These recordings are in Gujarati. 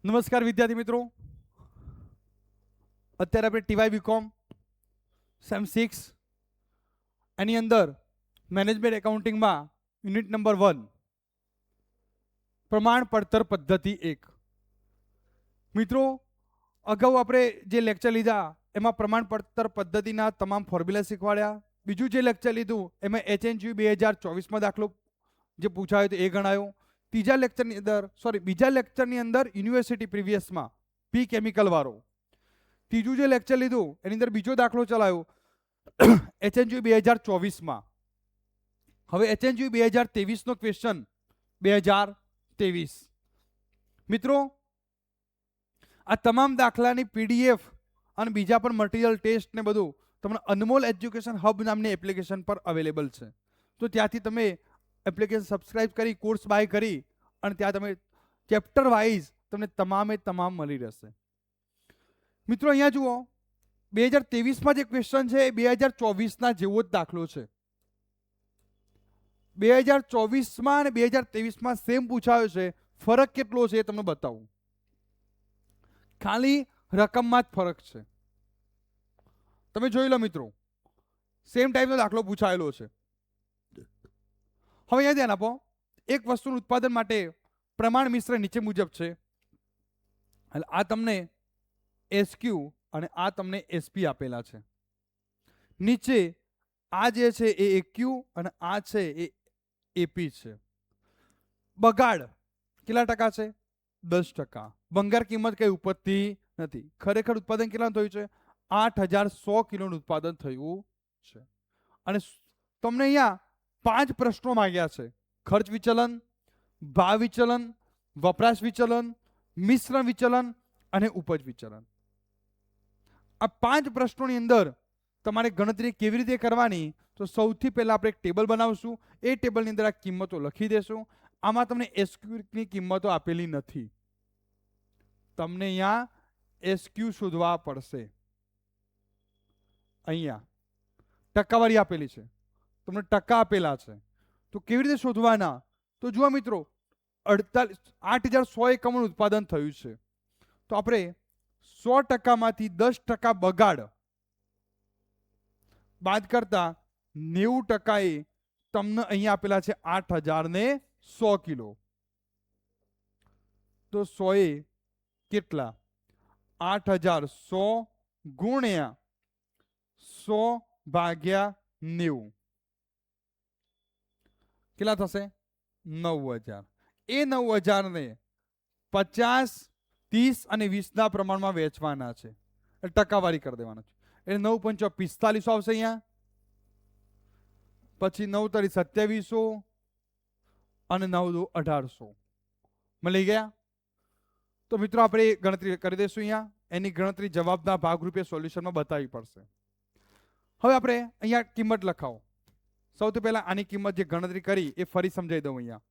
નમસ્કાર વિદ્યાર્થી મિત્રો, અત્યારે આપણે ટીવાય બીકોમ સેમ 6 એની અંદર મેનેજમેન્ટ એકાઉન્ટિંગમાં યુનિટ નંબર 1 પ્રમાણ પડતર પદ્ધતિ 1. મિત્રો, અગાઉ આપણે જે લેક્ચર લીધા એમાં પ્રમાણ પડતર પદ્ધતિના તમામ ફોર્મ્યુલા શીખવાડ્યા. બીજું જે લેક્ચર લીધું એમાં HNG 2024માં દાખલો જે પૂછાયો તો એ ગણાયો. બીજા લેક્ચરની અંદર યુનિવર્સિટી પ્રીવિયસમાં પી કેમિકલ વાળો. ત્રીજું જે લેક્ચર લીધું એની અંદર બીજો દાખલો ચલાવ્યો HNG 2024માં. હવે HNG 2023નો ક્વેશ્ચન 2023. મિત્રો, આ તમામ દાખલાની PDF અને બીજા પણ મટીરિયલ ટેસ્ટ ને બધું તમને અનમોલ એજ્યુકેશન હબ નામની એપ્લિકેશન પર અવેલેબલ છે. તો ત્યાંથી તમે એપ્લિકેશન સબસ્ક્રાઇબ કરી કોર્સ બાય કરી અને ત્યાં તમે ચેપ્ટર વાઇઝ તમને તમામે તમામ મળી રહેશે. મિત્રો, અહીંયા જુઓ, 2023માં જે ક્વેશ્ચન છે એ 2024ના જેવો જ દાખલો છે. 2024માં અને 2023માં સેમ પૂછાયો છે. ફરક કેટલો છે એ તમને બતાવું. ખાલી રકમમાં જ ફરક છે. તમે જોઈ લો મિત્રો, સેમ ટાઈપનો દાખલો પૂછાયેલો છે. હવે અહીંયા ધ્યાન આપો, એક વસ્તુનું ઉત્પાદન માટે પ્રમાણ મિશ્ર નીચે મુજબ છે. એટલે આ તમને SQ અને આ તમને SP આપેલા છે. નીચે આ જે છે એ AQ અને આ છે એ AP છે. બગાડ કેટલા ટકા છે? 10%. ભંગાર કિંમત કઈ ઉપજતી નથી. ખરેખર ઉત્પાદન કેટલા થયું છે? 8100 કિલોનું ઉત્પાદન થયું છે. અને તમને અહીંયા 5 પ્રશ્નો માંગ્યા છે. ખર્ચ વિચલન, ભાવ વિચલન, વપરાશ વિચલન, મિશ્રણ વિચલન અને ઉપજ વિચલન. આ 5 પ્રશ્નોની અંદર તમારે ગણતરી કેવી રીતે કરવાની? તો સૌથી પહેલા આપણે એક ટેબલ બનાવશું. એ ટેબલની અંદર આ કિંમતો લખી દેશું. આમાં તમને SQની કિંમતો આપેલી નથી. તમને અહીંયા SQ શોધવા પડશે. અહીંયા ટકાવારી આપેલી છે, તમને ટકા આપેલા છે. તો કેવી રીતે શોધવાના? તો જુઓ મિત્રો, 8100 એકમનું ઉત્પાદન થયું છે. તો આપણે 100%માંથી 10% બગાડ બાદ કરતા 90% એ તમને અહીંયા આપેલા છે 8100 કિલો. તો 100 એ કેટલા? 8100 ગુણ્યા 100 ભાગ્યા 90 કેટલા થશે? 9000. એ 9000 ને 50, 30 અને 20ના પ્રમાણમાં વેચવાના છે. ટકાવારી કરી દેવાના છે. એટલે 9 × 5 = 4500 આવશે અહીંયા. પછી 9 × 3 = 2700 અને 9 × 2 = 1800. મળી ગયા? તો મિત્રો આપણે ગણતરી કરી દઈશું. અહીંયા એની ગણતરી જવાબના ભાગરૂપે સોલ્યુશનમાં બતાવવી પડશે. હવે આપણે અહીંયા કિંમત લખાવો. સૌથી પહેલા આની કિંમત જે ગણતરી કરી એ ફરી સમજાવી દઉં અહીંયા.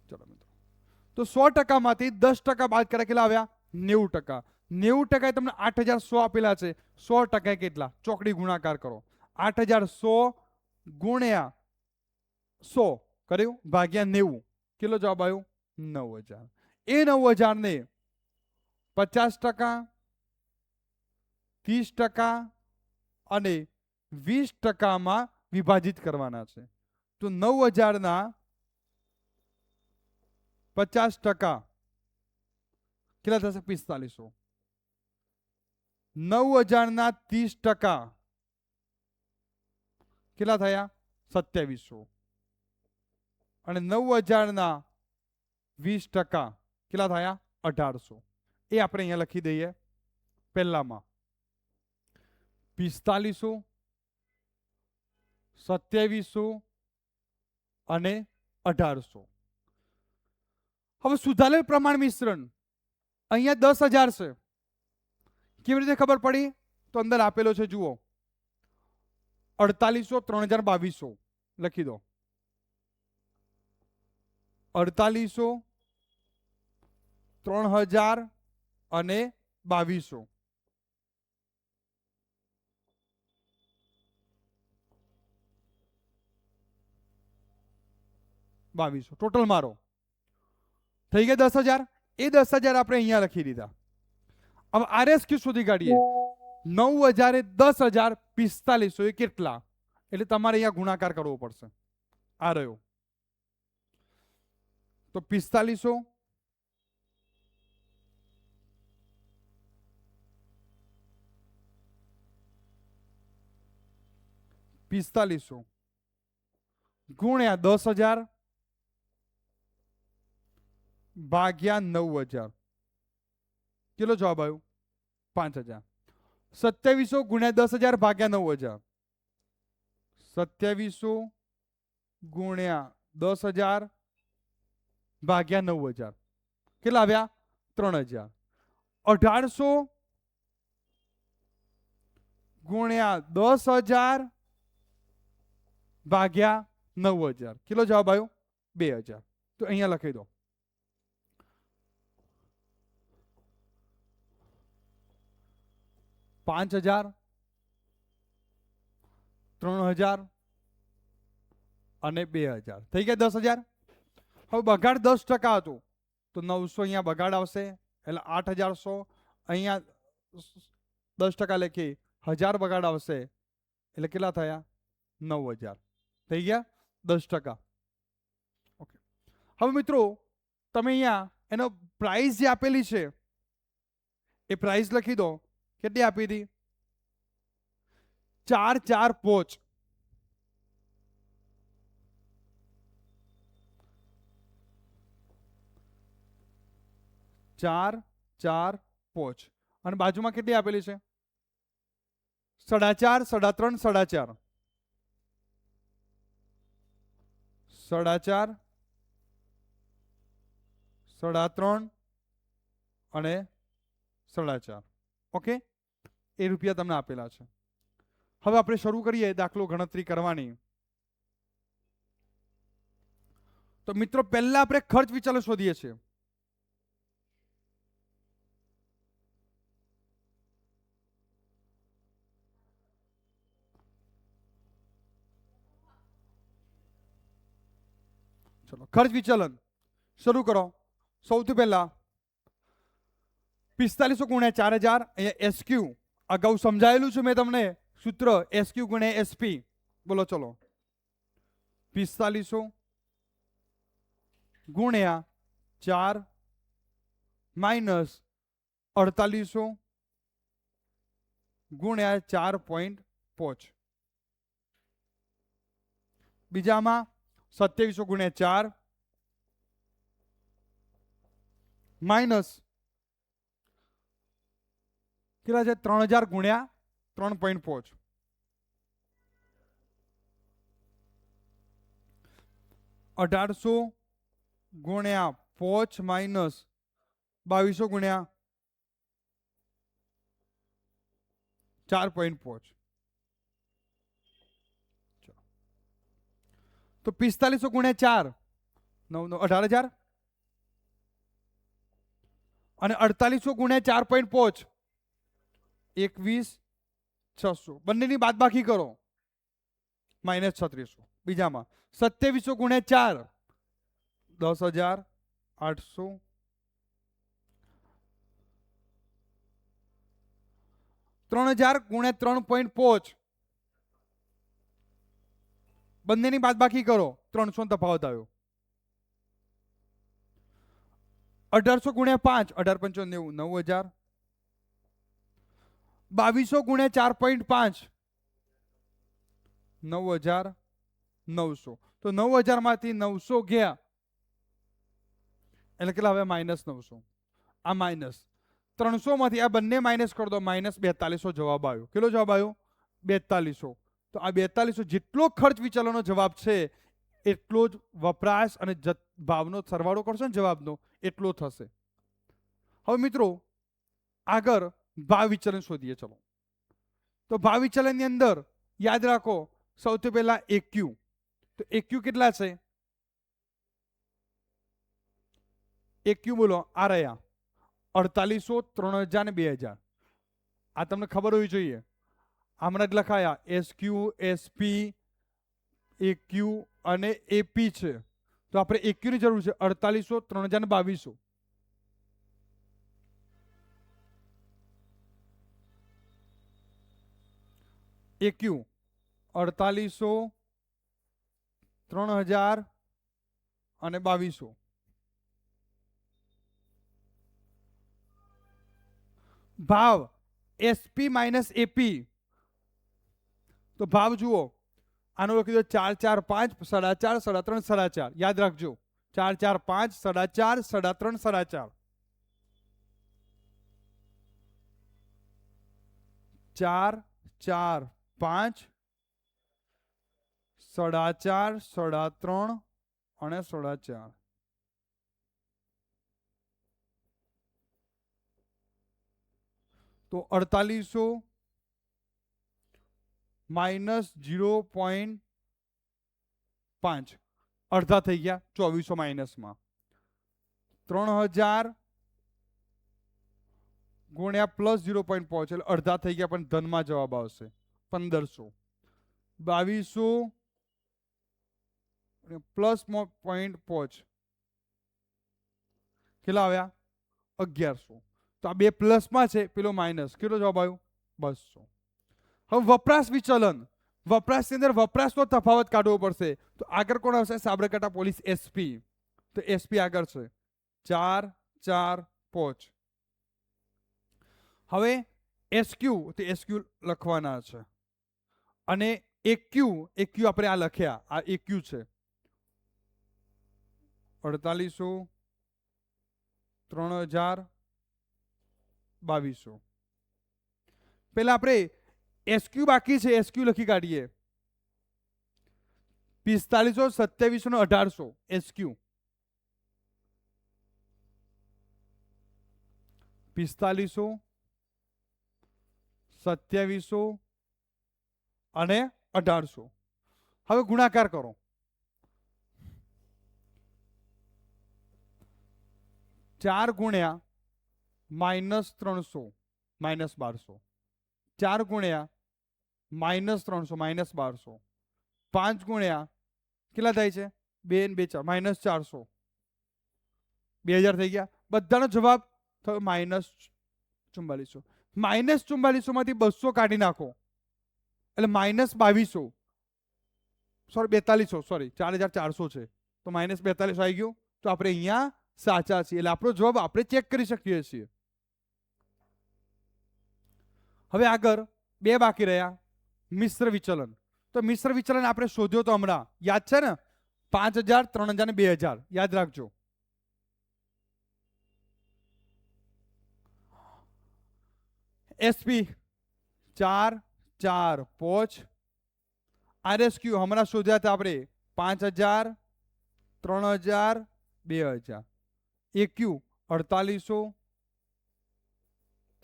ચલો મિત્રો, તો 100%માંથી 10% બાદ કર્યા કેટલા આવ્યા? 90%. 90% તમને 8100 આપેલા છે. 100% કેટલા? ચોકડી ગુણાકાર કરો. 8100 ગુણ્યા 100 કર્યું ભાગ્યા 90 કેટલો જવાબ આવ્યો? 9000. એ 9000 ને 50%, 30% અને 20%માં વિભાજિત કરવાના છે. તો 9000ના 50% કેટલા થશે? 4500. 9000ના 30% કેટલા થયા? 2700. અને 9000ના 20% કેટલા થયા? 1800. એ આપણે અહીંયા લખી દઈએ. પહેલામાં 4500, 2700 અને 1800. હવે સુધારેલ પ્રમાણ મિશ્રણ અહીંયા 10000 છે. કેવી રીતે ખબર પડી? તો અંદર આપેલો છે, જુઓ. 4800, 3000, 2200 લખી દો. 4800, 3000 અને 2200. 2200 ટોટલ મારો થઈ ગયા 10,000. એ 10,000 આપણે અહીંયા લખી દીધા. હવે RSQ શોધી કાઢીએ. 9,000 એ 10,000 4500 એ કેટલા? એટલે તમારે અહીંયા ગુણાકાર કરવો પડશે. આ રહ્યો તો 4500 ગુણ્યા 10,000 ભાગ્યા 9,000 કેટલો જવાબ આવ્યો? 5,000. 2700 ગુણ્યા 10,000 ભાગ્યા 9,000 2700 ગુણ્યા 10,000 ભાગ્યા 9,000 કેટલા આવ્યા? 3,000. 1,800 ગુણ્યા 10,000 ભાગ્યા 9,000 કેટલો જવાબ આવ્યો? 2,000. તો અહીંયા લખી દો. $5,000 3,000 અને 2,000 થઈ ગયા 10,000. હવે બગાડ 10% હતું તો 900 અહીંયા બગાડ આવશે એટલે 8,100. અહીંયા 10% લખી 1,000 બગાડ આવશે એટલે કેટલા થયા? 9,000 થઈ ગયા 10%. ઓકે. હવે મિત્રો તમે અહીંયા એનો પ્રાઇસ જે આપેલી છે એ પ્રાઇસ લખી દો. કેટલી આપી હતી? 4,4,5 4,4,5 અને બાજુમાં કેટલી આપેલી છે? 4,500 3,500 4,500 4,500 3,500 અને 4,500. ઓકે, એ રૂપિયા તમને આપેલા છે. હવે આપણે શરૂ કરીએ દાખલો ગણતરી કરવાની. તો મિત્રો પહેલા આપણે ખર્ચ વિચારો શોધીએ છીએ. ચલો ખર્ચ વિચલન શરૂ કરો. સૌથી પહેલા 4500 ગુણ્યા 4,000 અહીંયા SQ અગાઉ સમજાયેલું છે મેં તમને સૂત્ર SQ ગુણ્યા SP. બોલો ચલો 4500 ગુણ્યા 4 માઇનસ 4800 ગુણ્યા 4.5. બીજામાં 2700 ગુણ્યા 4 માઇનસ કેટલા છે? 3,000 ગુણ્યા 3.5. 1,800 ગુણ્યા 5 માઇનસ 2,200 ગુણ્યા 4.5. તો 4500 ગુણ્યા 4 9 18,000 અને 4800 ગુણ્યા 4.5 21,600. બંનેની બાદબાકી કરો -3600. બીજામાં 2700 ગુણ્યા 4 10,800 3,000 ગુણ્યા 3.5 બંનેની બાદબાકી કરો 300 તફાવત આવ્યો. 1,800 ગુણ્યા 5 18 95 9,000. 2,200 ગુણ્યા 4.5 9,900. તો 9,000 માંથી 900 ગયા એટલે કેટલા હવે -900. આ માઇનસ 300 માંથી આ બંને માઇનસ કરી દો -4200 જવાબ આવ્યો. કેટલો જવાબ આવ્યો? 4200. તો આ 4200 જેટલો ખર્ચ વિચલનનો જવાબ છે એટલો જ વપરાશ અને ભાવનો સરવાળો કરશો ને જવાબનો એટલો થશે. હવે મિત્રો આગળ ભાવ વિચલન શોધીએ. ચલો તો ભાવ વિચલનની અંદર યાદ રાખો સૌથી પહેલા AQ. તો AQ કેટલા છે? AQ બોલો આ રહ્યા 4800 3,000 ને 2,000. આ તમને ખબર હોવી જોઈએ. હમણાં જ લખાયા SQ SP AQ અને AP છે. તો આપણે એક્યુ ની જરૂર છે 4800 3022 એક્યુ 4800 3000 અને 2200 ભાવ એસપી માઇનસ એપી તો ભાવ જુઓ આનો કીધું 4 4 5 4.5 3.5 4.5 યાદ રાખજો 4 4 5 4.5 3.5 4.5 4 4 5 4.5 3.5 અને 4.5 તો 4800 માઇનસ 0.5 અડધા થઈ ગયા 2400 માઇનસમાં 3000 ગુણ્યા પ્લસ 0.5 એટલે અડધા થઈ ગયા પણ ધનમાં જવાબ આવશે 1500 2200 પ્લસ 0.5 કેટલા આવ્યા 1100 તો આ બે પ્લસમાં છે પેલો માઇનસ કેટલો જવાબ આવ્યો 200 હવે વપરાશ વિચલન વપરાશની અંદર વપરાશનો તફાવત કાઢવો પડશે તો આગળ કોણ આવશે સાબરકાંઠા પોલીસ એસપી તો એસપી આગળ છે 4 4 5 હવે એસક્યુ તો એસક્યુ લખવાના છે અને એક્યુ આપણે આ લખ્યા આ એક્યુ છે 4800 3000 2200 પેલા આપણે એસક્યુ બાકી છે એસક્યુ લખી કાઢીએ 4500 2700 ને 1800 એસક્યુ 4500 2700 અને 1800 હવે ગુણાકાર કરો 4 ગુણ્યા -300 -1200 4 ગુણ્યા -300 -1200 5 ગુણ્યા કેટલા થાય છે 2 ને 2 4 -400 2000 થઈ ગયા બધાનો જવાબ થયો -4400 -4400 માંથી 200 કાઢી નાખો એટલે -2200 સોરી 4200 સોરી 4400 છે તો -4200 આવી ગયું તો આપણે અહીંયા સાચા છીએ એટલે આપણો જવાબ આપણે ચેક કરી શકીએ છીએ હવે આગળ બે બાકી રહ્યા મિશ્ર વિચલન તો મિશ્ર વિચલન આપણે શોધ્યો તો હમણાં યાદ છે ને 5000 3000 ને 2000 યાદ રાખજો એસપી 4 4 5 આરએસક્યુ હમણાં શોધ્યા હતા આપણે 5000 3000 2000 એક્યુ 4800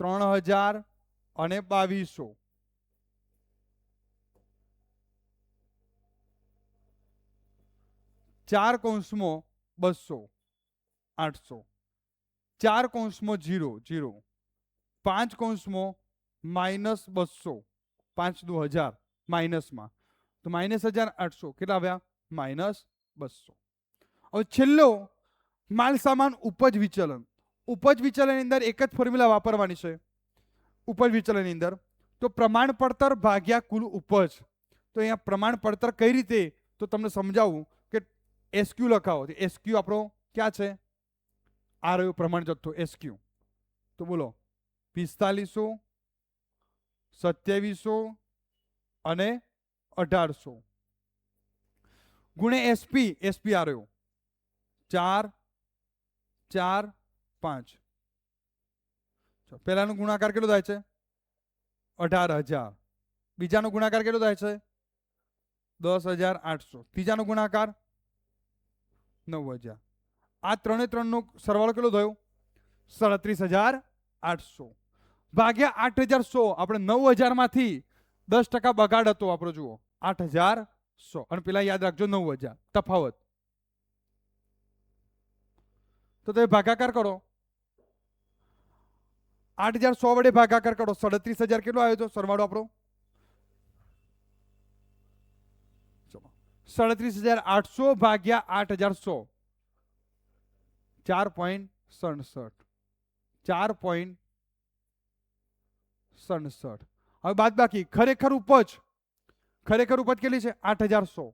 3000 અને 2200 4 કૌંસમાં 200 800 4 કૌંસમાં 0 0 5 કૌંસમાં -200 5 દુ 1000 માઇનસમાં તો -1800 કેટલા આવ્યા -200 હવે છેલ્લો માલ સામાન ઉપજ વિચલન ની અંદર એક જ ફોર્મ્યુલા વાપરવાની છે ઉપજ વિચલનની અંદર તો પ્રમાણ પડતર ભાગ્યા કુલ ઉપજ તો અહીંયા પ્રમાણ પડતર કઈ રીતે તો તમને સમજાવું કે એસક્યુ લખાવો એસક્યુ આપણો ક્યાં છે આ રહ્યો પ્રમાણ જથ્થો એસક્યુ તો બોલો 4500 2700 અને 1800 ગુણે એસપી આ રહ્યો 4 4 5 પહેલાનો ગુણાકાર કેટલો થાય છે 18000 બીજાનો ગુણાકાર કેટલો થાય છે 10800 ત્રીજાનો ગુણાકાર 9000 આ ત્રણે ત્રણનો સરવાળો કેટલો થયો 37800 ભાગ્યા 8100 આપણે 9000 માંથી 10% બગાડ હતો આપણો જુઓ 8100 અને પેલા યાદ રાખજો 9000 તફાવત તો તમે ભાગાકાર કરો 8100 વડે ભાગાકાર કરો 37000 કેટલો આવ્યો તો સરવાળો આપણો 37,800 ભાગ્યા 8,100 4.67 4.67. હવે બાદ બાકી ખરેખર ઉપજ કેટલી છે 8,100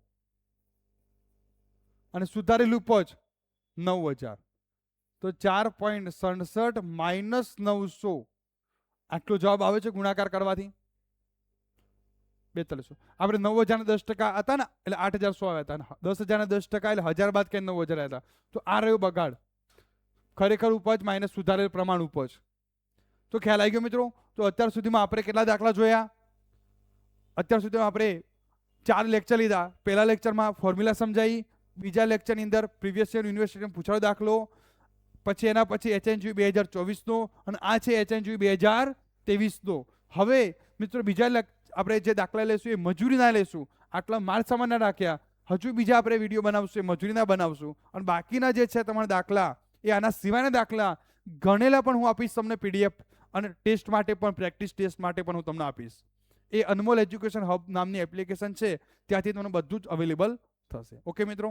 અને સુધારેલી ઉપજ 9,000. તો 4.67 માઇનસ 900 આટલો જવાબ આવે છે ગુણાકાર કરવાથી 4200. આપણે 9,000 10% હતા ને એટલે 8,100 આવ્યા હતા. 10,000 10% એટલે 1000 બાદ કે 9,000 આવ્યા હતા. તો આ રહ્યો બગાડ. ખરેખર ઉપજ માઇનસ સુધારેલ પ્રમાણ ઉપજ. તો ખ્યાલ આવી ગયો મિત્રો. તો અત્યાર સુધીમાં આપણે કેટલા દાખલા જોયા? અત્યાર સુધીમાં આપણે 4 લેક્ચર લીધા. પહેલા લેક્ચરમાં ફોર્મ્યુલા સમજાવી, બીજા લેક્ચરની અંદર પ્રીવિયસ યર યુનિવર્સિટીમાં પૂછાયેલો દાખલો, પછી એના પછી HNGU 2024 નો, અને આ છે HNGU 2023 નો. હવે મિત્રો બીજા આપણે જે દાખલા લઈશું એ મજૂરીના લઈશું. આટલા માર્ક સામાન્ય રાખ્યા. હજુ બીજા આપણે વિડીયો બનાવશું એ મજૂરીના બનાવશું. અને બાકીના જે છે તમારા દાખલા એ આના સિવાયના દાખલા ગણેલા પણ હું આપીશ તમને PDF, અને ટેસ્ટ માટે પણ, પ્રેક્ટિસ ટેસ્ટ માટે પણ હું તમને આપીશ. એ અનમોલ એજ્યુકેશન હબ નામની એપ્લિકેશન છે, ત્યાંથી તમને બધું જ અવેલેબલ થશે. ઓકે મિત્રો.